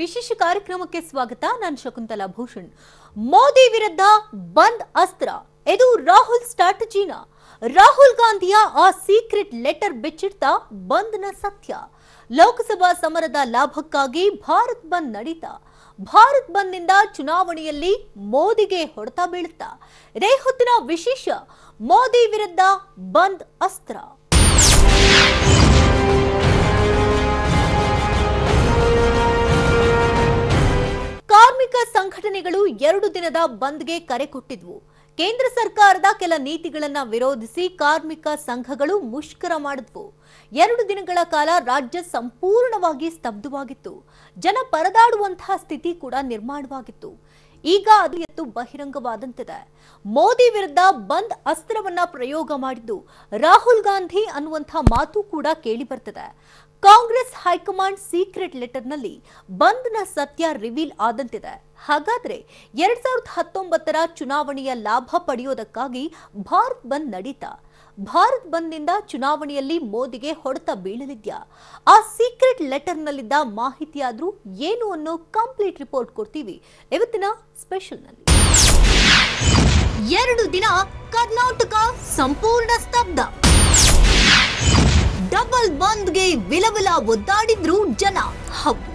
ವಿಶೇಷ ಕಾರ್ಯಕ್ರಮಕ್ಕೆ ಸ್ವಾಗತ. ನಾನು ಶಕುಂತಲಾ ಭೂಷಣ್. ಮೋದಿ ವಿರುದ್ಧ ಬಂದ್ ಅಸ್ತ್ರ, ಇದು ರಾಹುಲ್ ಸ್ಟ್ರಾಟಜಿನಾ? ರಾಹುಲ್ ಗಾಂಧಿಯ ಆ ಸೀಕ್ರೆಟ್ ಲೆಟರ್ ಬಿಚ್ಚಿಡ್ತಾ ಬಂದ್ನ ಸತ್ಯ. ಲೋಕಸಭಾ ಸಮರದ ಲಾಭಕ್ಕಾಗಿ ಭಾರತ್ ಬಂದ್ ನಡೀತಾ. ಭಾರತ್ ಬಂದ್ನಿಂದ ಚುನಾವಣೆಯಲ್ಲಿ ಮೋದಿಗೆ ಹೊಡೆತ ಬೀಳುತ್ತಾ. ಇದೇ ಹೊತ್ತಿನ ವಿಶೇಷ, ಮೋದಿ ವಿರುದ್ಧ ಬಂದ್ ಅಸ್ತ್ರ. ಕಾರ್ಮಿಕ ಸಂಘಟನೆಗಳು 2 ದಿನದ ಬಂದ್ಗೆ ಕರೆ ಕೊಟ್ಟಿದ್ವು. ಕೇಂದ್ರ ಸರ್ಕಾರದ ಕೆಲ ನೀತಿಗಳನ್ನ ವಿರೋಧಿಸಿ ಕಾರ್ಮಿಕ ಸಂಘಗಳು ಮುಷ್ಕರ ಮಾಡಿದ್ವು. 2 ದಿನಗಳ ಕಾಲ ರಾಜ್ಯ ಸಂಪೂರ್ಣವಾಗಿ ಸ್ತಬ್ಧವಾಗಿತ್ತು. ಜನ ಪರದಾಡುವಂತಹ ಸ್ಥಿತಿ ಕೂಡ ನಿರ್ಮಾಣವಾಗಿತ್ತು. ಈಗ ಅದು ಎತ್ತು ಬಹಿರಂಗವಾದಂತಿದೆ. ಮೋದಿ ವಿರುದ್ಧ ಬಂದ್ ಅಸ್ತ್ರವನ್ನ ಪ್ರಯೋಗ ಮಾಡಿದ್ದು ರಾಹುಲ್ ಗಾಂಧಿ ಅನ್ನುವಂಥ ಮಾತು ಕೂಡ ಕೇಳಿ ಬರ್ತದೆ. ಕಾಂಗ್ರೆಸ್ ಹೈಕಮಾಂಡ್ ಸೀಕ್ರೆಟ್ ಲೆಟರ್ನಲ್ಲಿ ಬಂದ್ನ ಸತ್ಯ ರಿವೀಲ್ ಆದಂತಿದೆ. ಹಾಗಾದ್ರೆ 2019ರ ಚುನಾವಣೆಯ ಲಾಭ ಪಡೆಯೋದಕ್ಕಾಗಿ ಭಾರತ್ ಬಂದ್ ನಡೀತಾ. ಭಾರತ್ ಬಂದ್ನಿಂದ ಚುನಾವಣೆಯಲ್ಲಿ ಮೋದಿಗೆ ಹೊಡೆತ ಬೀಳಲಿದ್ಯಾ? ಆ ಸೀಕ್ರೆಟ್ ಲೆಟರ್ನಲ್ಲಿದ್ದ ಮಾಹಿತಿಯಾದ್ರೂ ಏನು ಅನ್ನೋ ಕಂಪ್ಲೀಟ್ ರಿಪೋರ್ಟ್ ಕೊಡ್ತೀವಿ ಇವತ್ತಿನ ಸ್ಪೆಷಲ್ನಲ್ಲಿ. 2 ದಿನ ಕರ್ನಾಟಕ ಸಂಪೂರ್ಣ ಸ್ತಬ್ಧ. ಡಬಲ್ ಬಂದ್ಗೆ ವಿಲವಿಲ ಒದ್ದಾಡಿದ್ರು ಜನ. ಹೌದು,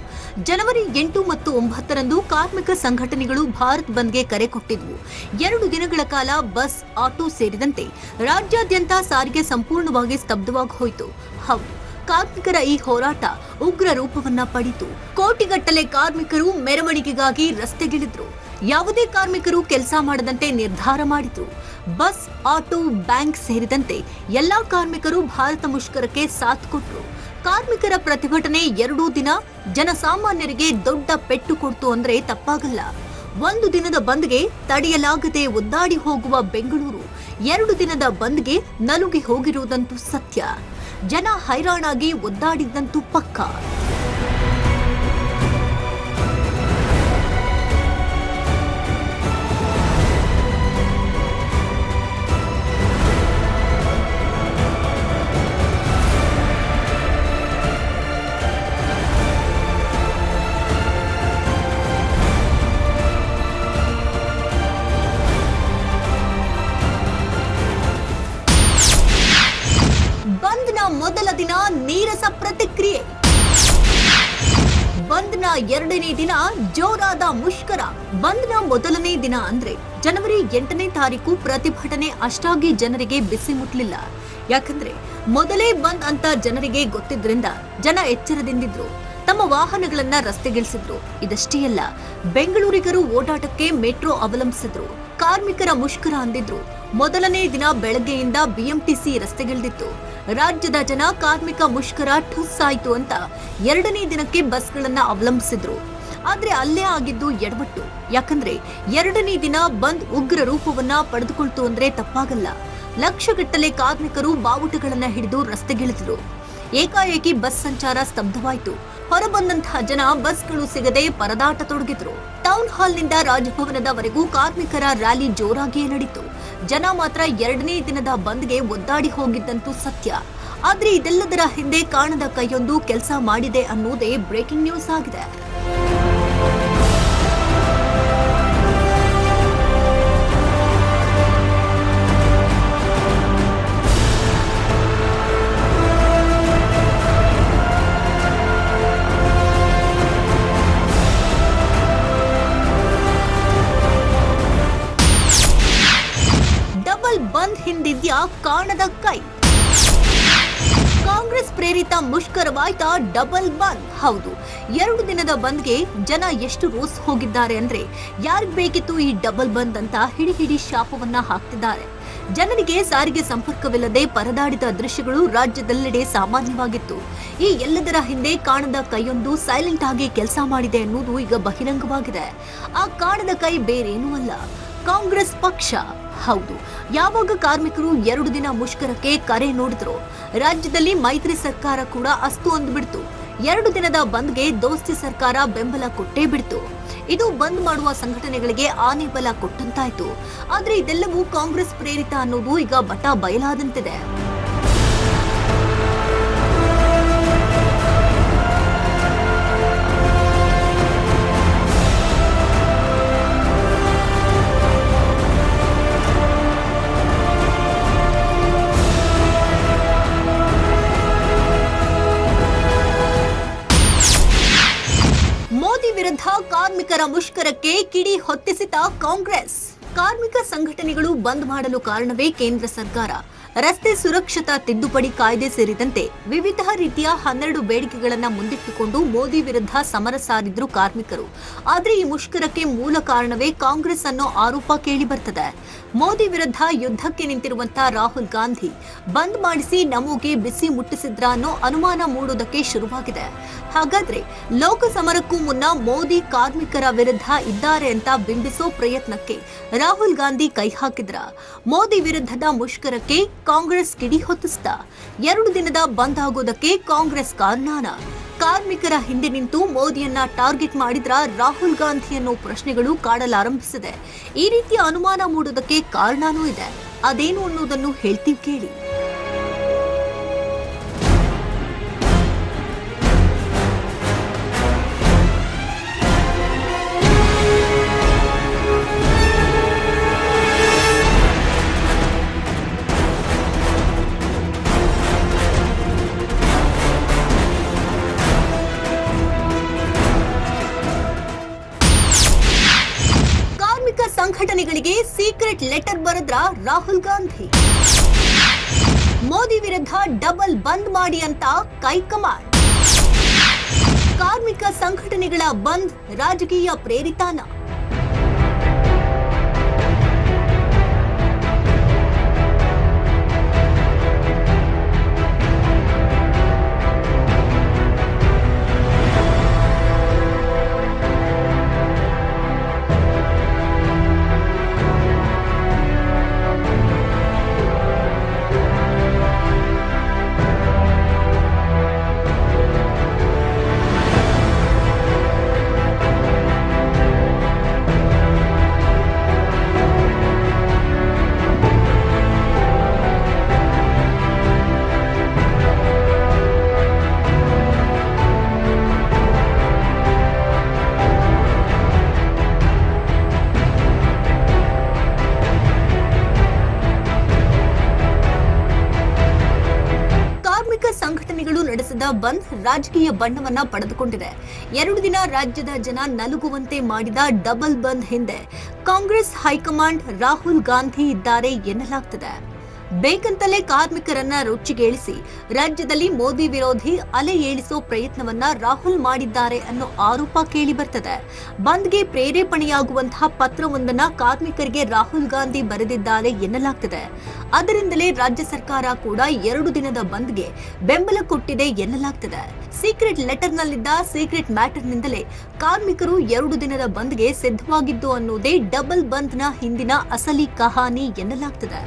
ಜನವರಿ 8 ಮತ್ತು 9ರಂದು ಕಾರ್ಮಿಕ ಸಂಘಟನೆಗಳು ಭಾರತ್ ಬಂದ್ಗೆ ಕರೆ ಕೊಟ್ಟಿದ್ವು. 2 ದಿನಗಳ ಕಾಲ ಬಸ್, ಆಟೋ ಸೇರಿದಂತೆ ರಾಜ್ಯಾದ್ಯಂತ ಸಾರಿಗೆ ಸಂಪೂರ್ಣವಾಗಿ ಸ್ತಬ್ಧವಾಗಿ ಹೋಯಿತು. ಹೌದು, ಕಾರ್ಮಿಕರ ಈ ಹೋರಾಟ ಉಗ್ರ ರೂಪವನ್ನ ಪಡೆಯಿತು. ಕೋಟಿಗಟ್ಟಲೆ ಕಾರ್ಮಿಕರು ಮೆರವಣಿಗೆಗಾಗಿ ರಸ್ತೆಗಿಳಿದ್ರು. ಯಾವುದೇ ಕಾರ್ಮಿಕರು ಕೆಲಸ ಮಾಡದಂತೆ ನಿರ್ಧಾರ ಮಾಡಿದ್ರು. ಬಸ್, ಆಟೋ, ಬ್ಯಾಂಕ್ ಸೇರಿದಂತೆ ಎಲ್ಲಾ ಕಾರ್ಮಿಕರು ಭಾರತ ಮುಷ್ಕರಕ್ಕೆ ಸಾಥ್ ಕೊಟ್ರು. ಕಾರ್ಮಿಕರ ಪ್ರತಿಭಟನೆ 2 ದಿನ ಜನಸಾಮಾನ್ಯರಿಗೆ ದೊಡ್ಡ ಪೆಟ್ಟು ಕೊಡ್ತು ಅಂದ್ರೆ ತಪ್ಪಾಗಲ್ಲ. 1 ದಿನದ ಬಂದ್ಗೆ ತಡೆಯಲಾಗದೆ ಒದ್ದಾಡಿ ಹೋಗುವ ಬೆಂಗಳೂರು 2 ದಿನದ ಬಂದ್ಗೆ ನಲುಗಿ ಹೋಗಿರುವುದಂತೂ ಸತ್ಯ. ಜನ ಹೈರಾಣಾಗಿ ಒದ್ದಾಡಿದ್ದಂತೂ ಪಕ್ಕಾ. ಮೊದಲ ದಿನ ನೀರಸ ಪ್ರತಿಕ್ರಿಯೆ. ಬಂದ್ನ 2ನೇ ದಿನ ಜೋರಾದ ಮುಷ್ಕರ. ಬಂದ್ನ ಮೊದಲನೇ ದಿನ ಅಂದ್ರೆ ಜನವರಿ 8ನೇ ತಾರೀಕು ಪ್ರತಿಭಟನೆ ಅಷ್ಟಾಗಿ ಜನರಿಗೆ ಬಿಸಿ ಮುಟ್ಲಿಲ್ಲ. ಯಾಕಂದ್ರೆ ಮೊದಲೇ ಬಂದ್ ಅಂತ ಜನರಿಗೆ ಗೊತ್ತಿದ್ರಿಂದ ಜನ ಎಚ್ಚರದಿಂದಿದ್ರು. ತಮ್ಮ ವಾಹನಗಳನ್ನ ರಸ್ತೆಗಿಳಿಸಿದ್ರು. ಇದಷ್ಟೇ ಅಲ್ಲ, ಬೆಂಗಳೂರಿಗರು ಓಡಾಟಕ್ಕೆ ಮೆಟ್ರೋ ಅವಲಂಬಿಸಿದ್ರು. ಕಾರ್ಮಿಕರ ಮುಷ್ಕರ ಅಂದಿದ್ರು. ಮೊದಲನೇ ದಿನ ಬೆಳಗ್ಗೆಯಿಂದ ಬಿಎಂಟಿಸಿ ರಸ್ತೆಗಿಳಿದಿತ್ತು. ರಾಜ್ಯದ ಜನ ಕಾರ್ಮಿಕ ಮುಷ್ಕರ ಠುಸ್ ಆಯ್ತು ಅಂತ 2ನೇ ದಿನಕ್ಕೆ ಬಸ್ಗಳನ್ನ ಅವಲಂಬಿಸಿದ್ರು. ಆದ್ರೆ ಅಲ್ಲೇ ಆಗಿದ್ದು ಎಡವಟ್ಟು. ಯಾಕಂದ್ರೆ 2ನೇ ದಿನ ಬಂದ್ ಉಗ್ರ ರೂಪವನ್ನ ಪಡೆದುಕೊಳ್ತು ಅಂದ್ರೆ ತಪ್ಪಾಗಲ್ಲ. ಲಕ್ಷಗಟ್ಟಲೆ ಕಾರ್ಮಿಕರು ಬಾವುಟಗಳನ್ನ ಹಿಡಿದು ರಸ್ತೆಗಿಳಿದ್ರು. ಏಕಾಏಕಿ ಬಸ್ ಸಂಚಾರ ಸ್ತಬ್ಧವಾಯಿತು. ಹೊರಬಂದಂತಹ ಜನ ಬಸ್ಗಳು ಸಿಗದೆ ಪರದಾಟ ತೊಡಗಿದ್ರು. ಟೌನ್ ಹಾಲ್ನಿಂದ ರಾಜಭವನದವರೆಗೂ ಕಾರ್ಮಿಕರ ರ್ಯಾಲಿ ಜೋರಾಗಿಯೇ ನಡೀತು. ಜನ ಮಾತ್ರ 2ನೇ ದಿನದ ಬಂದ್ಗೆ ಒದ್ದಾಡಿ ಹೋಗಿದ್ದಂತೂ ಸತ್ಯ. ಆದ್ರೆ ಇದೆಲ್ಲದರ ಹಿಂದೆ ಕಾಣದ ಕೈಯೊಂದು ಕೆಲಸ ಮಾಡಿದೆ ಅನ್ನೋದೇ ಬ್ರೇಕಿಂಗ್ ನ್ಯೂಸ್ ಆಗಿದೆ. ಬಂದ್ ಹಿಂದಿದ್ಯಾ ಕಾಣದ ಕೈ? ಕಾಂಗ್ರೆಸ್ ಪ್ರೇರಿತ ಮುಷ್ಕರವಾಯ್ತಾ ಡಬಲ್ ಬಂದ್? ಹೌದು, 2 ದಿನದ ಬಂದ್ಗೆ ಜನ ಎಷ್ಟು ರೋಸ್ ಹೋಗಿದ್ದಾರೆ ಅಂದ್ರೆ ಯಾರಿಗ್ ಬೇಕಿತ್ತು ಈ ಡಬಲ್ ಬಂದ್ ಅಂತ ಹಿಡಿ ಶಾಪವನ್ನ ಹಾಕ್ತಿದ್ದಾರೆ. ಜನರಿಗೆ ಸಾರಿಗೆ ಸಂಪರ್ಕವಿಲ್ಲದೆ ಪರದಾಡಿದ ದೃಶ್ಯಗಳು ರಾಜ್ಯದೆಲ್ಲೆಡೆ ಸಾಮಾನ್ಯವಾಗಿತ್ತು. ಈ ಎಲ್ಲದರ ಹಿಂದೆ ಕಾಣದ ಕೈಯೊಂದು ಸೈಲೆಂಟ್ ಆಗಿ ಕೆಲಸ ಮಾಡಿದೆ ಅನ್ನೋದು ಈಗ ಬಹಿರಂಗವಾಗಿದೆ. ಆ ಕಾಣದ ಕೈ ಬೇರೇನೂ ಅಲ್ಲ, ಕಾಂಗ್ರೆಸ್ ಪಕ್ಷ. ಹೌದು, ಯಾವಾಗ ಕಾರ್ಮಿಕರು 2 ದಿನ ಮುಷ್ಕರಕ್ಕೆ ಕರೆ ನೋಡಿದ್ರು, ರಾಜ್ಯದಲ್ಲಿ ಮೈತ್ರಿ ಸರ್ಕಾರ ಕೂಡ ಅಸ್ತು ಅಂದ್ಬಿಡ್ತು. 2 ದಿನದ ಬಂದ್ಗೆ ದೋಸ್ತಿ ಸರ್ಕಾರ ಬೆಂಬಲ ಕೊಟ್ಟೇ ಬಿಡ್ತು. ಇದು ಬಂದ್ ಮಾಡುವ ಸಂಘಟನೆಗಳಿಗೆ ಆನೆ ಬಲ ಕೊಟ್ಟಂತಾಯ್ತು. ಆದ್ರೆ ಇದೆಲ್ಲವೂ ಕಾಂಗ್ರೆಸ್ ಪ್ರೇರಿತ ಅನ್ನೋದು ಈಗ ಬಟ ಬಯಲಾದಂತಿದೆ. ಕಾರ್ಮಿಕರ ಮುಷ್ಕರಕ್ಕೆ ಕಿಡಿ ಹೊತ್ತಿಸಿದ ಕಾಂಗ್ರೆಸ್. ಕಾರ್ಮಿಕ ಸಂಘಟನೆಗಳು ಬಂದ್ ಮಾಡಲು ಕಾರಣವೇ ಕೇಂದ್ರ ಸರ್ಕಾರ. ರಸ್ತೆ ಸುರಕ್ಷತಾ ತಿದ್ದುಪಡಿ ಕಾಯ್ದೆ ಸೇರಿದಂತೆ ವಿವಿಧ ರೀತಿಯ 12 ಬೇಡಿಕೆಗಳನ್ನು ಮುಂದಿಟ್ಟುಕೊಂಡು ಮೋದಿ ವಿರುದ್ಧ ಸಮರ ಸಾರಿದ್ರು ಕಾರ್ಮಿಕರು. ಆದರೆ ಈ ಮುಷ್ಕರಕ್ಕೆ ಮೂಲ ಕಾರಣವೇ ಕಾಂಗ್ರೆಸ್ ಅನ್ನೋ ಆರೋಪ ಕೇಳಿ ಬರ್ತದೆ. ಮೋದಿ ವಿರುದ್ಧ ಯುದ್ಧಕ್ಕೆ ನಿಂತಿರುವಂತಹ ರಾಹುಲ್ ಗಾಂಧಿ ಬಂದ್ ಮಾಡಿಸಿ ನಮೋಗೆ ಬಿಸಿ ಮುಟ್ಟಿಸಿದ್ರ ಅನ್ನೋ ಅನುಮಾನ ಮೂಡೋದಕ್ಕೆ ಶುರುವಾಗಿದೆ. ಹಾಗಾದ್ರೆ ಲೋಕ ಸಮರಕ್ಕೂ ಮುನ್ನ ಮೋದಿ ಕಾರ್ಮಿಕರ ವಿರುದ್ಧ ಇದ್ದಾರೆ ಅಂತ ಬಿಂಬಿಸೋ ಪ್ರಯತ್ನಕ್ಕೆ ರಾಹುಲ್ ಗಾಂಧಿ ಕೈ ಹಾಕಿದ್ರ? ಮೋದಿ ವಿರುದ್ಧದ ಮುಷ್ಕರಕ್ಕೆ ಕಾಂಗ್ರೆಸ್ ಕಿಡಿ ಹೊತ್ತಿಸಿದ? 2 ದಿನದ ಬಂದ್ ಆಗೋದಕ್ಕೆ ಕಾಂಗ್ರೆಸ್ ಕಾರಣನ? ಕಾರ್ಮಿಕರ ಹಿಂದೆ ನಿಂತು ಮೋದಿಯನ್ನ ಟಾರ್ಗೆಟ್ ಮಾಡಿದ್ರ ರಾಹುಲ್ ಗಾಂಧಿ ಅನ್ನೋ ಪ್ರಶ್ನೆಗಳು ಕಾಡಲಾರಂಭಿಸಿದೆ. ಈ ರೀತಿಯ ಅನುಮಾನ ಮೂಡೋದಕ್ಕೆ ಕಾರಣನೂ ಇದೆ. ಅದೇನು ಅನ್ನೋದನ್ನು ಹೇಳ್ತೀವಿ ಕೇಳಿ. ಸಂಘಟನೆಗಳಿಗೆ ಸೀಕ್ರೆಟ್ ಲೆಟರ್ ಬರೆದ್ರ ರಾಹುಲ್ ಗಾಂಧಿ. ಮೋದಿ ವಿರುದ್ಧ ಡಬಲ್ ಬಂದ್ ಮಾಡಿ ಅಂತ ಕೈಕಮಾಂಡ್. ಕಾರ್ಮಿಕ ಸಂಘಟನೆಗಳ ಬಂದ್ ರಾಜಕೀಯ ಪ್ರೇರಿತಾನ? ಸಂಘಟನೆಗಳು ನಡೆಸಿದ ಬಂದ್ ರಾಜಕೀಯ ಬಣ್ಣವನ್ನ ಪಡೆದುಕೊಂಡಿದೆ. 2 ದಿನ ರಾಜ್ಯದ ಜನ ನಲುಗುವಂತೆ ಮಾಡಿದ ಡಬಲ್ ಬಂದ್ ಹಿಂದೆ ಕಾಂಗ್ರೆಸ್ ಹೈಕಮಾಂಡ್ ರಾಹುಲ್ ಗಾಂಧಿ ಇದ್ದಾರೆ ಎನ್ನಲಾಗ್ತಿದೆ. ಬೇಕಂತಲೇ ಕಾರ್ಮಿಕರನ್ನ ರೊಚ್ಚಿಗೇಳಿಸಿ ರಾಜ್ಯದಲ್ಲಿ ಮೋದಿ ವಿರೋಧಿ ಅಲೆ ಏಳಿಸೋ ಪ್ರಯತ್ನವನ್ನ ರಾಹುಲ್ ಮಾಡಿದ್ದಾರೆ ಅನ್ನೋ ಆರೋಪ ಕೇಳಿ ಬರ್ತದೆ. ಬಂದ್ಗೆ ಪ್ರೇರೇಪಣೆಯಾಗುವಂತಹ ಪತ್ರವೊಂದನ್ನ ಕಾರ್ಮಿಕರಿಗೆ ರಾಹುಲ್ ಗಾಂಧಿ ಬರೆದಿದ್ದಾರೆ ಎನ್ನಲಾಗ್ತಿದೆ. ಅದರಿಂದಲೇ ರಾಜ್ಯ ಸರ್ಕಾರ ಕೂಡ 2 ದಿನದ ಬಂದ್ಗೆ ಬೆಂಬಲ ಕೊಟ್ಟಿದೆ ಎನ್ನಲಾಗ್ತಿದೆ. ಸೀಕ್ರೆಟ್ ಲೆಟರ್ನಲ್ಲಿದ್ದ ಸೀಕ್ರೆಟ್ ಮ್ಯಾಟರ್ನಿಂದಲೇ ಕಾರ್ಮಿಕರು 2 ದಿನದ ಬಂದ್ಗೆ ಸಿದ್ಧವಾಗಿದ್ದು ಅನ್ನೋದೇ ಡಬಲ್ ಬಂದ್ನ ಹಿಂದಿನ ಅಸಲಿ ಕಹಾನಿ ಎನ್ನಲಾಗ್ತಿದೆ.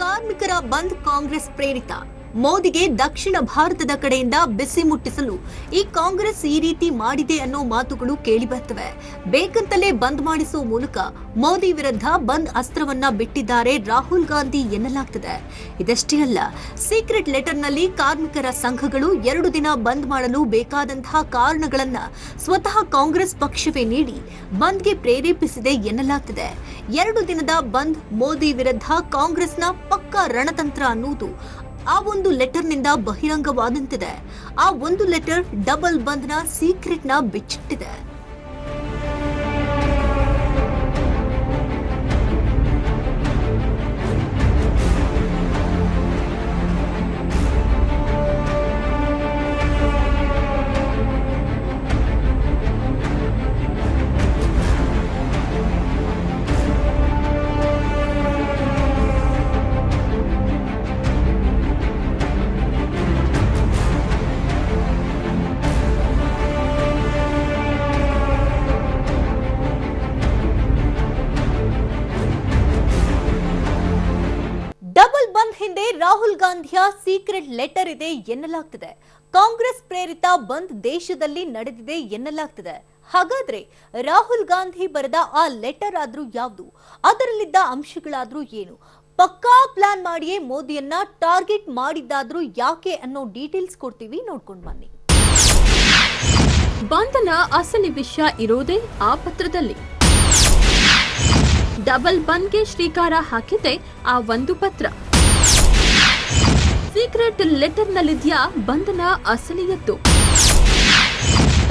ಕಾರ್ಮಿಕರ ಬಂದ್ ಕಾಂಗ್ರೆಸ್ ಪ್ರೇರಿತ. ಮೋದಿಗೆ ದಕ್ಷಿಣ ಭಾರತದ ಕಡೆಯಿಂದ ಬಿಸಿ ಮುಟ್ಟಿಸಲು ಈ ಕಾಂಗ್ರೆಸ್ ಈ ರೀತಿ ಮಾಡಿದೆ ಅನ್ನೋ ಮಾತುಗಳು ಕೇಳಿಬರ್ತವೆ. ಬೇಕಂತಲೇ ಬಂದ್ ಮಾಡಿಸುವ ಮೂಲಕ ಮೋದಿ ವಿರುದ್ಧ ಬಂದ್ ಅಸ್ತ್ರವನ್ನ ಬಿಟ್ಟಿದ್ದಾರೆ ರಾಹುಲ್ ಗಾಂಧಿ ಎನ್ನಲಾಗ್ತಿದೆ. ಇದಷ್ಟೇ ಅಲ್ಲ, ಸೀಕ್ರೆಟ್ ಲೆಟರ್ನಲ್ಲಿ ಕಾರ್ಮಿಕರ ಸಂಘಗಳು 2 ದಿನ ಬಂದ್ ಮಾಡಲು ಬೇಕಾದಂತಹ ಕಾರಣಗಳನ್ನ ಸ್ವತಃ ಕಾಂಗ್ರೆಸ್ ಪಕ್ಷವೇ ನೀಡಿ ಬಂದ್ಗೆ ಪ್ರೇರೇಪಿಸಿದೆ ಎನ್ನಲಾಗ್ತಿದೆ. 2 ದಿನದ ಬಂದ್ ಮೋದಿ ವಿರುದ್ಧ ಕಾಂಗ್ರೆಸ್ನ ಪಕ್ಕಾ ರಣತಂತ್ರ ಅನ್ನುವುದು ಆ ಒಂದು ಲೆಟರ್ನಿಂದ ಬಹಿರಂಗವಾದಂತಿದೆ. ಆ ಒಂದು ಲೆಟರ್ ಡಬಲ್ ಬಂದ್ನ ಸೀಕ್ರೆಟ್ನ ಬಿಚ್ಚಿಟ್ಟಿದೆ. ರಾಹುಲ್ ಗಾಂಧಿಯ ಸೀಕ್ರೆಟ್ ಲೆಟರ್ ಇದೆ ಎನ್ನಲಾಗ್ತಿದೆ. ಕಾಂಗ್ರೆಸ್ ಪ್ರೇರಿತ ಬಂದ್ ದೇಶದಲ್ಲಿ ನಡೆದಿದೆ ಎನ್ನಲಾಗ್ತಿದೆ. ಹಾಗಾದ್ರೆ ರಾಹುಲ್ ಗಾಂಧಿ ಬರೆದ ಆ ಲೆಟರ್ ಆದ್ರೂ ಯಾವುದು, ಅದರಲ್ಲಿದ್ದ ಅಂಶಗಳಾದ್ರೂ ಏನು, ಪಕ್ಕಾ ಪ್ಲಾನ್ ಮಾಡಿಯೇ ಮೋದಿಯನ್ನ ಟಾರ್ಗೆಟ್ ಮಾಡಿದ್ದಾದ್ರೂ ಯಾಕೆ ಅನ್ನೋ ಡೀಟೇಲ್ಸ್ ಕೊಡ್ತೀವಿ, ನೋಡ್ಕೊಂಡು ಬನ್ನಿ. ಬಂಧನ ಅಸಲಿ ವಿಷಯ ಇರೋದೇ ಆ ಪತ್ರದಲ್ಲಿ. ಡಬಲ್ ಬಂದ್ಗೆ ಶ್ರೀಕಾರ ಹಾಕಿದೆ ಆ ಒಂದು ಪತ್ರ. ಸೀಕ್ರೆಟ್ ಲೆಟರ್ನಲ್ಲಿದ್ಯಾ ಬಂಧನ ಅಸಲಿಯತ್ತು?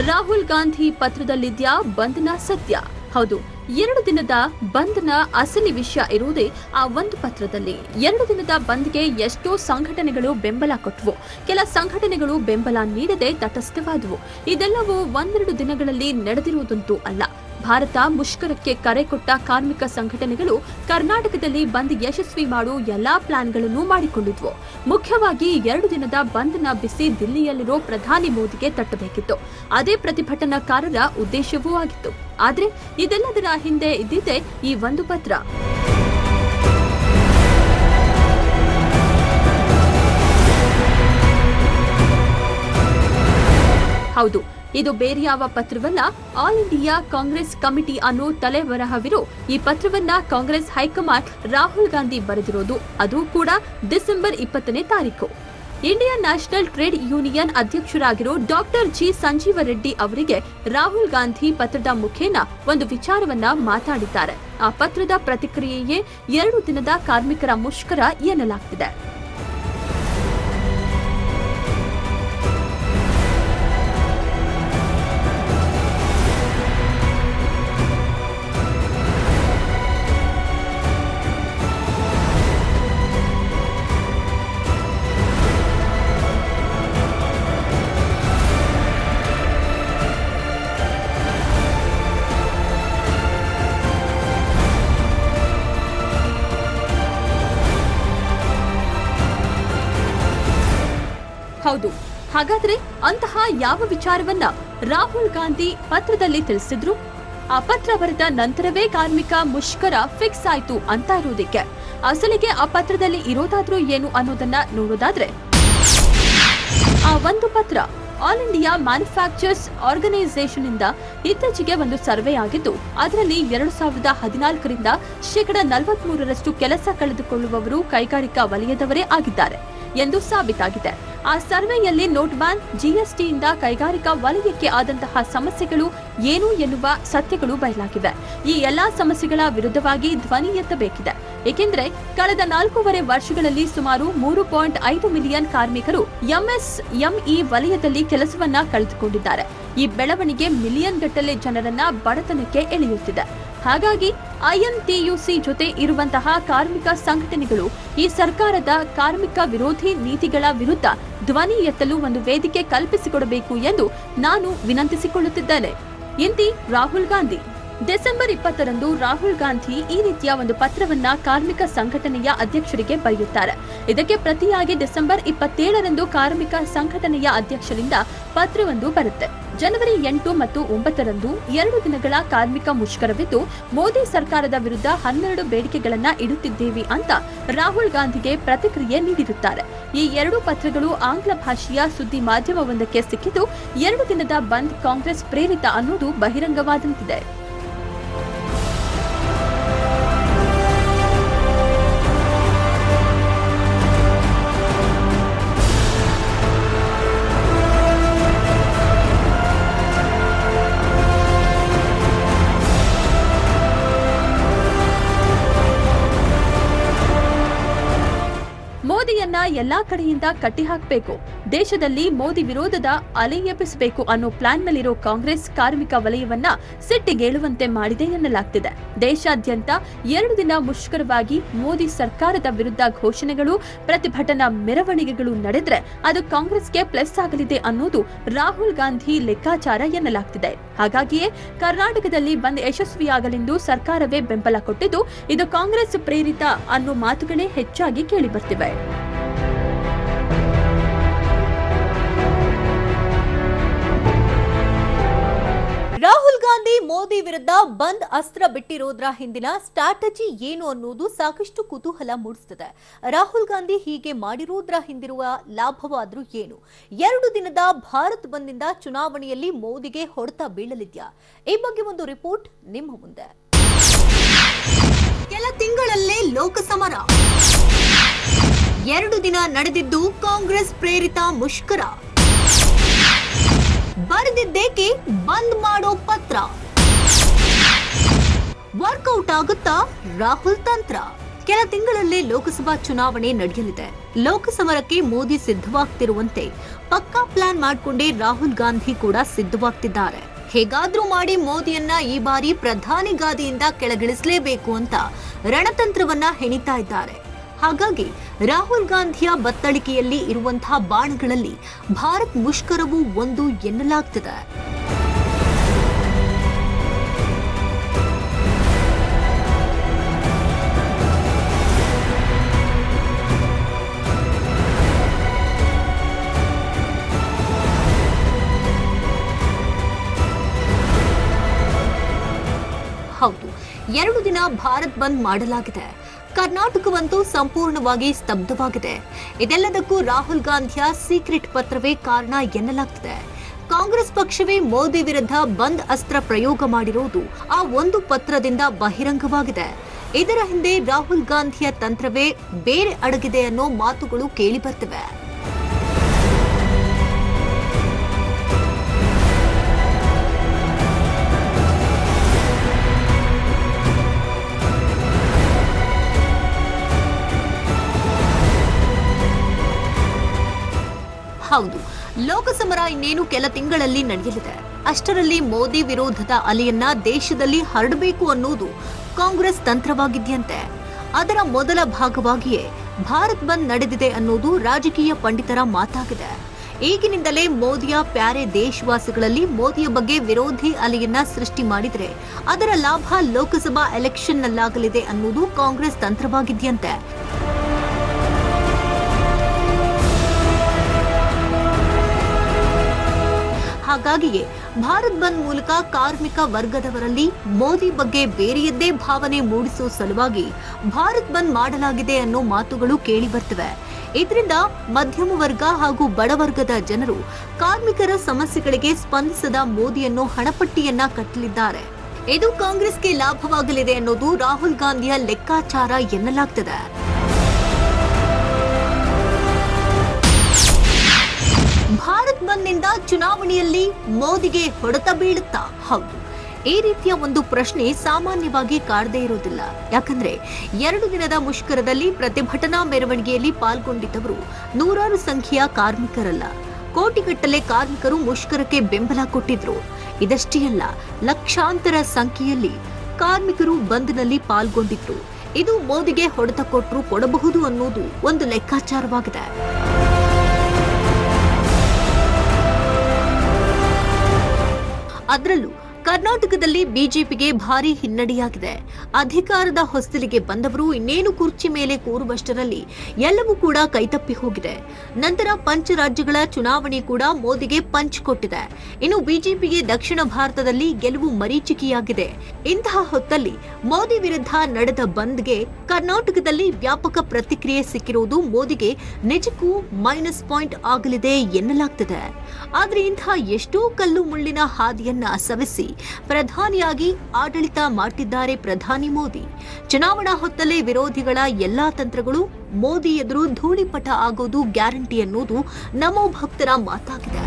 ರಾಹುಲ್ ಗಾಂಧಿ ಪತ್ರದಲ್ಲಿದ್ಯಾ ಬಂಧನ ಸತ್ಯ? ಹೌದು, 2 ದಿನದ ಬಂದ್ನ ಅಸಲಿ ವಿಷಯ ಇರುವುದೇ ಆ ಒಂದು ಪತ್ರದಲ್ಲಿ. 2 ದಿನದ ಬಂದ್ಗೆ ಎಷ್ಟೋ ಸಂಘಟನೆಗಳು ಬೆಂಬಲ ಕೊಟ್ಟವು, ಕೆಲ ಸಂಘಟನೆಗಳು ಬೆಂಬಲ ನೀಡದೆ ತಟಸ್ಥವಾದವು. ಇದೆಲ್ಲವೂ 1-2 ದಿನಗಳಲ್ಲಿ ನಡೆದಿರುವುದಂತೂ ಅಲ್ಲ. ಭಾರತ ಮುಷ್ಕರಕ್ಕೆ ಕರೆ ಕೊಟ್ಟ ಕಾರ್ಮಿಕ ಸಂಘಟನೆಗಳು ಕರ್ನಾಟಕದಲ್ಲಿ ಬಂದ್ ಯಶಸ್ವಿ ಮಾಡೋ ಎಲ್ಲಾ ಪ್ಲಾನ್ಗಳನ್ನು ಮಾಡಿಕೊಂಡಿದ್ವು. ಮುಖ್ಯವಾಗಿ 2 ದಿನದ ಬಂದ್ನ ಬಿಸಿ ದಿಲ್ಲಿಯಲ್ಲಿರೋ ಪ್ರಧಾನಿ ಮೋದಿಗೆ ತಟ್ಟಬೇಕಿತ್ತು. ಅದೇ ಪ್ರತಿಭಟನಾಕಾರರ ಉದ್ದೇಶವೂ ಆಗಿತ್ತು. ಆದ್ರೆ ಇದೆಲ್ಲದರ ಹಿಂದೆ ಇದ್ದಿದೆ ಈ ಒಂದು ಪತ್ರ. ಹೌದು, ಇದು ಬೇರೆ ಯಾವ ಪತ್ರವಲ್ಲ, ಆಲ್ ಇಂಡಿಯಾ ಕಾಂಗ್ರೆಸ್ ಕಮಿಟಿ ಅನ್ನೋ ತಲೆಬರಹವಿರೋ ಈ ಪತ್ರವನ್ನ ಕಾಂಗ್ರೆಸ್ ಹೈಕಮಾಂಡ್ ರಾಹುಲ್ ಗಾಂಧಿ ಬರೆದಿರೋದು. ಅದು ಕೂಡ ಡಿಸೆಂಬರ್ 20ನೇ ತಾರೀಕು. ಇಂಡಿಯನ್ ನ್ಯಾಷನಲ್ ಟ್ರೇಡ್ ಯೂನಿಯನ್ ಅಧ್ಯಕ್ಷರಾಗಿರೋ ಡಾಕ್ಟರ್ ಜಿ ಸಂಜೀವ ರೆಡ್ಡಿ ಅವರಿಗೆ ರಾಹುಲ್ ಗಾಂಧಿ ಪತ್ರದ ಮುಖೇನ ಒಂದು ವಿಚಾರವನ್ನ ಮಾತಾಡಿದ್ದಾರೆ. ಆ ಪತ್ರದ ಪ್ರತಿಕ್ರಿಯೆಯೇ 2 ದಿನದ ಕಾರ್ಮಿಕರ ಮುಷ್ಕರ ಎನ್ನಲಾಗ್ತಿದೆ. ಹೌದು, ಹಾಗಾದ್ರೆ ಅಂತಹ ಯಾವ ವಿಚಾರವನ್ನ ರಾಹುಲ್ ಗಾಂಧಿ ಪತ್ರದಲ್ಲಿ ತಿಳಿಸಿದ್ರು? ಆ ಪತ್ರ ಬರೆದ ನಂತರವೇ ಕಾರ್ಮಿಕ ಮುಷ್ಕರ ಫಿಕ್ಸ್ ಆಯ್ತು ಅಂತ ಇರೋದಕ್ಕೆ ಅಸಲಿಗೆ ಆ ಪತ್ರದಲ್ಲಿ ಇರೋದಾದ್ರೂ ಏನು ಅನ್ನೋದನ್ನ ನೋಡೋದಾದ್ರೆ, ಆ ಒಂದು ಪತ್ರ ಆಲ್ ಇಂಡಿಯಾ ಮ್ಯಾನುಫ್ಯಾಕ್ಚರ್ಸ್ ಆರ್ಗನೈಸೇಷನ್ ಇಂದ ಇತ್ತೀಚೆಗೆ ಒಂದು ಸರ್ವೆ ಆಗಿದ್ದು, ಅದರಲ್ಲಿ 2014ರಿಂದ 43% ಕೆಲಸ ಕಳೆದುಕೊಳ್ಳುವವರು ಕೈಗಾರಿಕಾ ವಲಯದವರೇ ಆಗಿದ್ದಾರೆ ಎಂದು ಸಾಬೀತಾಗಿದೆ. ಆ ಸರ್ವೆಯಲ್ಲಿ ನೋಟ್ ಬ್ಯಾನ್, ಜಿಎಸ್ಟಿಯಿಂದ ಕೈಗಾರಿಕಾ ವಲಯಕ್ಕೆ ಆದಂತಹ ಸಮಸ್ಯೆಗಳು ಏನು ಎನ್ನುವ ಸತ್ಯಗಳು ಬಯಲಾಗಿವೆ. ಈ ಎಲ್ಲಾ ಸಮಸ್ಯೆಗಳ ವಿರುದ್ಧವಾಗಿ ಧ್ವನಿ ಎತ್ತಬೇಕಿದೆ. ಏಕೆಂದರೆ ಕಳೆದ 4.5 ವರ್ಷಗಳಲ್ಲಿ ಸುಮಾರು 3.5 ಮಿಲಿಯನ್ ಕಾರ್ಮಿಕರು ಎಂಎಸ್ಎಂಇ ವಲಯದಲ್ಲಿ ಕೆಲಸವನ್ನ ಕಳೆದುಕೊಂಡಿದ್ದಾರೆ. ಈ ಬೆಳವಣಿಗೆ ಮಿಲಿಯನ್ ಗಟ್ಟಲೆ ಜನರನ್ನ ಬಡತನಕ್ಕೆ ಎಳೆಯುತ್ತಿದೆ. ಹಾಗಾಗಿ ಐಎನ್ಟಿಯುಸಿ ಜೊತೆ ಇರುವಂತಹ ಕಾರ್ಮಿಕ ಸಂಘಟನೆಗಳು ಈ ಸರ್ಕಾರದ ಕಾರ್ಮಿಕ ವಿರೋಧಿ ನೀತಿಗಳ ವಿರುದ್ಧ ಧ್ವನಿ ಎತ್ತಲು ಒಂದು ವೇದಿಕೆ ಕಲ್ಪಿಸಿಕೊಡಬೇಕು ಎಂದು ನಾನು ವಿನಂತಿಸಿಕೊಳ್ಳುತ್ತಿದ್ದೇನೆ. ಇಂತಿ ರಾಹುಲ್ ಗಾಂಧಿ. ಡಿಸೆಂಬರ್ 20ರಂದು ರಾಹುಲ್ ಗಾಂಧಿ ಈ ರೀತಿಯ ಒಂದು ಪತ್ರವನ್ನ ಕಾರ್ಮಿಕ ಸಂಘಟನೆಯ ಅಧ್ಯಕ್ಷರಿಗೆ ಬರೆಯುತ್ತಾರೆ. ಇದಕ್ಕೆ ಪ್ರತಿಯಾಗಿ ಡಿಸೆಂಬರ್ 27ರಂದು ಕಾರ್ಮಿಕ ಸಂಘಟನೆಯ ಅಧ್ಯಕ್ಷರಿಂದ ಪತ್ರವೊಂದು ಬರುತ್ತೆ. ಜನವರಿ 8 ಮತ್ತು 9ರಂದು 2 ದಿನಗಳ ಕಾರ್ಮಿಕ ಮುಷ್ಕರವಿದ್ದು, ಮೋದಿ ಸರ್ಕಾರದ ವಿರುದ್ಧ 12 ಬೇಡಿಕೆಗಳನ್ನ ಇಡುತ್ತಿದ್ದೇವೆ ಅಂತ ರಾಹುಲ್ ಗಾಂಧಿಗೆ ಪ್ರತಿಕ್ರಿಯೆ ನೀಡಿರುತ್ತಾರೆ. ಈ 2 ಪತ್ರಗಳು ಆಂಗ್ಲ ಭಾಷೆಯ ಸುದ್ದಿ ಮಾಧ್ಯಮವೊಂದಕ್ಕೆ ಸಿಕ್ಕಿದ್ದು, 2 ದಿನದ ಬಂದ್ ಕಾಂಗ್ರೆಸ್ ಪ್ರೇರಿತ ಅನ್ನೋದು ಬಹಿರಂಗವಾದಂತಿದೆ. ಮೋದಿಯನ್ನ ಎಲ್ಲಾ ಕಡೆಯಿಂದ ಕಟ್ಟಿಹಾಕಬೇಕು, ದೇಶದಲ್ಲಿ ಮೋದಿ ವಿರೋಧದ ಅಲೆ ಎಬ್ಬಿಸಬೇಕು ಅನ್ನೋ ಪ್ಲಾನ್ ನಲ್ಲಿರೋ ಕಾಂಗ್ರೆಸ್ ಕಾರ್ಮಿಕ ವಲಯವನ್ನ ಸಿಟ್ಟಿಗೇಳುವಂತೆ ಮಾಡಿದೆ ಎನ್ನಲಾಗ್ತಿದೆ. ದೇಶಾದ್ಯಂತ 2 ದಿನ ಮುಷ್ಕರವಾಗಿ ಮೋದಿ ಸರ್ಕಾರದ ವಿರುದ್ಧ ಘೋಷಣೆಗಳು, ಪ್ರತಿಭಟನಾ ಮೆರವಣಿಗೆಗಳು ನಡೆದ್ರೆ ಅದು ಕಾಂಗ್ರೆಸ್ಗೆ ಪ್ಲಸ್ ಆಗಲಿದೆ ಅನ್ನೋದು ರಾಹುಲ್ ಗಾಂಧಿ ಲೆಕ್ಕಾಚಾರ ಎನ್ನಲಾಗ್ತಿದೆ. ಹಾಗಾಗಿಯೇ ಕರ್ನಾಟಕದಲ್ಲಿ ಬಂದ್ ಯಶಸ್ವಿಯಾಗಲೆಂದು ಸರ್ಕಾರವೇ ಬೆಂಬಲ ಕೊಟ್ಟಿದ್ದು, ಇದು ಕಾಂಗ್ರೆಸ್ ಪ್ರೇರಿತ ಅನ್ನೋ ಮಾತುಗಳೇ ಹೆಚ್ಚಾಗಿ ಕೇಳಿಬರ್ತಿವೆ. ರಾಹುಲ್ ಗಾಂಧಿ ಮೋದಿ ವಿರುದ್ಧ ಬಂದ್ ಅಸ್ತ್ರ ಬಿಟ್ಟಿರೋದ್ರ ಹಿಂದಿನ ಸ್ಟ್ರಾಟಜಿ ಏನು ಅನ್ನೋದು ಸಾಕಷ್ಟು ಕುತೂಹಲ ಮೂಡಿಸುತ್ತದೆ. ರಾಹುಲ್ ಗಾಂಧಿ ಹೀಗೆ ಮಾಡಿರೋದ್ರ ಹಿಂದಿರುವ ಲಾಭವಾದ್ರೂ ಏನು? 2 ದಿನದ ಭಾರತ್ ಬಂದ್ನಿಂದ ಚುನಾವಣೆಯಲ್ಲಿ ಮೋದಿಗೆ ಹೊಡೆತ ಬೀಳಲಿದ್ಯಾ? ಈ ಬಗ್ಗೆ ಒಂದು ರಿಪೋರ್ಟ್ ನಿಮ್ಮ ಮುಂದೆ. ಕೆಲ ತಿಂಗಳಲ್ಲೇ ಲೋಕಸಮರ, 2 ದಿನ ನಡೆದಿದ್ದು ಕಾಂಗ್ರೆಸ್ ಪ್ರೇರಿತ ಮುಷ್ಕರ, ಬರೆದಿದ್ದೇಕೆ ಬಂದ್ ಮಾಡೋ ಪತ್ರ, ವರ್ಕೌಟ್ ಆಗುತ್ತಾ ರಾಹುಲ್ ತಂತ್ರ? ಕೆಲ ತಿಂಗಳಲ್ಲೇ ಲೋಕಸಭಾ ಚುನಾವಣೆ ನಡೆಯಲಿದೆ. ಲೋಕಸಮರಕ್ಕೆ ಮೋದಿ ಸಿದ್ಧವಾಗ್ತಿರುವಂತೆ ಪಕ್ಕಾ ಪ್ಲಾನ್ ಮಾಡಿಕೊಂಡೇ ರಾಹುಲ್ ಗಾಂಧಿ ಕೂಡ ಸಿದ್ಧವಾಗ್ತಿದ್ದಾರೆ. ಹೇಗಾದ್ರೂ ಮಾಡಿ ಮೋದಿಯನ್ನ ಈ ಬಾರಿ ಪ್ರಧಾನಿ ಗಾದಿಯಿಂದ ಕೆಳಗಿಳಿಸಲೇಬೇಕು ಅಂತ ರಣತಂತ್ರವನ್ನ ಹೆಣಿತಾ ಇದ್ದಾರೆ. ಹಾಗಾಗಿ ರಾಹುಲ್ ಗಾಂಧಿಯ ಬತ್ತಳಿಕೆಯಲ್ಲಿ ಇರುವಂತಹ ಬಾಣಗಳಲ್ಲಿ ಭಾರತ್ ಮುಷ್ಕರವು ಒಂದು ಎನ್ನಲಾಗ್ತಿದೆ. ಹೌದು, 2 ದಿನ ಭಾರತ್ ಬಂದ್ ಮಾಡಲಾಗಿದೆ. ಕರ್ನಾಟಕವಂತೂ ಸಂಪೂರ್ಣವಾಗಿ ಸ್ತಬ್ಧವಾಗಿದೆ. ಇದೆಲ್ಲದಕ್ಕೂ ರಾಹುಲ್ ಗಾಂಧಿಯ ಸೀಕ್ರೆಟ್ ಪತ್ರವೇ ಕಾರಣ ಎನ್ನಲಾಗ್ತಿದೆ. ಕಾಂಗ್ರೆಸ್ ಪಕ್ಷವೇ ಮೋದಿ ವಿರುದ್ಧ ಬಂದ್ ಅಸ್ತ್ರ ಪ್ರಯೋಗ ಮಾಡಿರುವುದು ಆ ಒಂದು ಪತ್ರದಿಂದ ಬಹಿರಂಗವಾಗಿದೆ. ಇದರ ಹಿಂದೆ ರಾಹುಲ್ ಗಾಂಧಿಯ ತಂತ್ರವೇ ಬೇರೆ ಅಡಗಿದೆ ಅನ್ನೋ ಮಾತುಗಳು ಕೇಳಿ ಬರ್ತಿವೆ. ಹೌದು, ಲೋಕಸಮರ ಇನ್ನೇನು ಕೆಲ ತಿಂಗಳಲ್ಲಿ ನಡೆಯಲಿದೆ. ಅಷ್ಟರಲ್ಲಿ ಮೋದಿ ವಿರೋಧದ ಅಲೆಯನ್ನ ದೇಶದಲ್ಲಿ ಹರಡಬೇಕು ಅನ್ನೋದು ಕಾಂಗ್ರೆಸ್ ತಂತ್ರವಾಗಿದೆಯಂತೆ. ಅದರ ಮೊದಲ ಭಾಗವಾಗಿಯೇ ಭಾರತ್ ಬಂದ್ ನಡೆದಿದೆ ಅನ್ನೋದು ರಾಜಕೀಯ ಪಂಡಿತರ ಮಾತಾಗಿದೆ. ಈಗಿನಿಂದಲೇ ಮೋದಿಯ ಪ್ಯಾರೆ ದೇಶವಾಸಿಗಳಲ್ಲಿ ಮೋದಿಯ ಬಗ್ಗೆ ವಿರೋಧಿ ಅಲೆಯನ್ನ ಸೃಷ್ಟಿ ಮಾಡಿದರೆ ಅದರ ಲಾಭ ಲೋಕಸಭಾ ಎಲೆಕ್ಷನ್ನಲ್ಲಾಗಲಿದೆ ಅನ್ನೋದು ಕಾಂಗ್ರೆಸ್ ತಂತ್ರವಾಗಿದೆಯಂತೆ. ಹಾಗಾಗಿಯೇ ಭಾರತ್ ಬಂದ್ ಮೂಲಕ ಕಾರ್ಮಿಕ ವರ್ಗದವರಲ್ಲಿ ಮೋದಿ ಬಗ್ಗೆ ಬೇರೆಯದ್ದೇ ಭಾವನೆ ಮೂಡಿಸುವ ಸಲುವಾಗಿ ಭಾರತ್ ಬಂದ್ ಮಾಡಲಾಗಿದೆ ಅನ್ನೋ ಮಾತುಗಳು ಕೇಳಿ ಬರ್ತಿವೆ. ಇದರಿಂದ ಮಧ್ಯಮ ವರ್ಗ ಹಾಗೂ ಬಡವರ್ಗದ ಜನರು ಕಾರ್ಮಿಕರ ಸಮಸ್ಯೆಗಳಿಗೆ ಸ್ಪಂದಿಸದ ಮೋದಿಯನ್ನು ಹಣಪಟ್ಟಿಯನ್ನ ಕಟ್ಟಲಿದ್ದಾರೆ. ಇದು ಕಾಂಗ್ರೆಸ್ಗೆ ಲಾಭವಾಗಲಿದೆ ಅನ್ನೋದು ರಾಹುಲ್ ಗಾಂಧಿಯ ಲೆಕ್ಕಾಚಾರ ಎನ್ನಲಾಗ್ತದೆ. ಭಾರತ್ ಬಂದ್ನಿಂದ ಚುನಾವಣೆಯಲ್ಲಿ ಮೋದಿಗೆ ಹೊಡೆತ ಬೀಳುತ್ತಾ? ಹೌದು, ಈ ರೀತಿಯ ಒಂದು ಪ್ರಶ್ನೆ ಸಾಮಾನ್ಯವಾಗಿ ಕಾಡದೇ ಇರೋದಿಲ್ಲ. ಯಾಕಂದ್ರೆ 2 ದಿನದ ಮುಷ್ಕರದಲ್ಲಿ ಪ್ರತಿಭಟನಾ ಮೆರವಣಿಗೆಯಲ್ಲಿ ಪಾಲ್ಗೊಂಡಿದ್ದವರು ನೂರಾರು ಸಂಖ್ಯೆಯ ಕಾರ್ಮಿಕರಲ್ಲ, ಕೋಟಿಗಟ್ಟಲೆ ಕಾರ್ಮಿಕರು ಮುಷ್ಕರಕ್ಕೆ ಬೆಂಬಲ ಕೊಟ್ಟಿದ್ರು. ಇದಷ್ಟೇ ಅಲ್ಲ, ಲಕ್ಷಾಂತರ ಸಂಖ್ಯೆಯಲ್ಲಿ ಕಾರ್ಮಿಕರು ಬಂದ್ನಲ್ಲಿ ಪಾಲ್ಗೊಂಡಿದ್ರು. ಇದು ಮೋದಿಗೆ ಹೊಡೆತ ಕೊಟ್ಟರು ಕೊಡಬಹುದು ಅನ್ನೋದು ಒಂದು ಲೆಕ್ಕಾಚಾರವಾಗಿದೆ. ಅದರಲ್ಲೂ ಕರ್ನಾಟಕದಲ್ಲಿ ಬಿಜೆಪಿಗೆ ಭಾರಿ ಹಿನ್ನಡೆಯಾಗಿದೆ. ಅಧಿಕಾರದ ಹೊಸ್ತಿಲಿಗೆ ಬಂದವರು ಇನ್ನೇನು ಕುರ್ಚಿ ಮೇಲೆ ಕೂರುವಷ್ಟರಲ್ಲಿ ಎಲ್ಲವೂ ಕೂಡ ಕೈತಪ್ಪಿ ಹೋಗಿದೆ. ನಂತರ ಪಂಚ ರಾಜ್ಯಗಳ ಚುನಾವಣೆ ಕೂಡ ಮೋದಿಗೆ ಪಂಚ್ ಕೊಟ್ಟಿದೆ. ಇನ್ನು ಬಿಜೆಪಿಗೆ ದಕ್ಷಿಣ ಭಾರತದಲ್ಲಿ ಗೆಲುವು ಮರೀಚಿಕೆಯಾಗಿದೆ. ಇಂತಹ ಹೊತ್ತಲ್ಲಿ ಮೋದಿ ವಿರುದ್ಧ ನಡೆದ ಬಂದ್ಗೆ ಕರ್ನಾಟಕದಲ್ಲಿ ವ್ಯಾಪಕ ಪ್ರತಿಕ್ರಿಯೆ ಸಿಕ್ಕಿರುವುದು ಮೋದಿಗೆ ನಿಜಕ್ಕೂ ಮೈನಸ್ ಪಾಯಿಂಟ್ ಆಗಲಿದೆ ಎನ್ನಲಾಗ್ತಿದೆ. ಆದ್ರೆ ಇಂತಹ ಎಷ್ಟೋ ಕಲ್ಲು ಮುಳ್ಳಿನ ಹಾದಿಯನ್ನ ಸವೆಸಿ ಪ್ರಧಾನಿಯಾಗಿ ಆಡಳಿತ ಮಾಡ್ತಿದ್ದಾರೆ ಪ್ರಧಾನಿ ಮೋದಿ. ಚುನಾವಣಾ ಹೊತ್ತಲ್ಲೇ ವಿರೋಧಿಗಳ ಎಲ್ಲಾ ತಂತ್ರಗಳು ಮೋದಿ ಎದುರು ಧೂಳಿಪಟ ಆಗೋದು ಗ್ಯಾರಂಟಿ ಅನ್ನೋದು ನಮೋ ಭಕ್ತರ ಮಾತಾಗಿದೆ.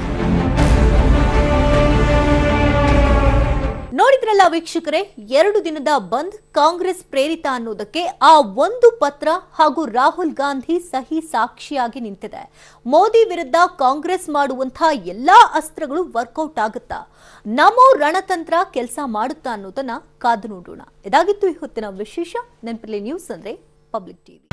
ನೋಡಿದ್ರಲ್ಲ ವೀಕ್ಷಕರೇ, 2 ದಿನದ ಬಂದ್ ಕಾಂಗ್ರೆಸ್ ಪ್ರೇರಿತ ಅನ್ನೋದಕ್ಕೆ ಆ ಒಂದು ಪತ್ರ ಹಾಗೂ ರಾಹುಲ್ ಗಾಂಧಿ ಸಹಿ ಸಾಕ್ಷಿಯಾಗಿ ನಿಂತಿದೆ. ಮೋದಿ ವಿರುದ್ಧ ಕಾಂಗ್ರೆಸ್ ಮಾಡುವಂತಹ ಎಲ್ಲಾ ಅಸ್ತ್ರಗಳು ವರ್ಕೌಟ್ ಆಗುತ್ತಾ? ನಮೋ ರಣತಂತ್ರ ಕೆಲಸ ಮಾಡುತ್ತಾ ಅನ್ನೋದನ್ನ ಕಾದು ನೋಡೋಣ. ಇದಾಗಿತ್ತು ಈ ಹೊತ್ತಿನ ವಿಶೇಷ. ನೆನಪಿರಲಿ, ನ್ಯೂಸ್ ಅಂದ್ರೆ ಪಬ್ಲಿಕ್ ಟಿವಿ.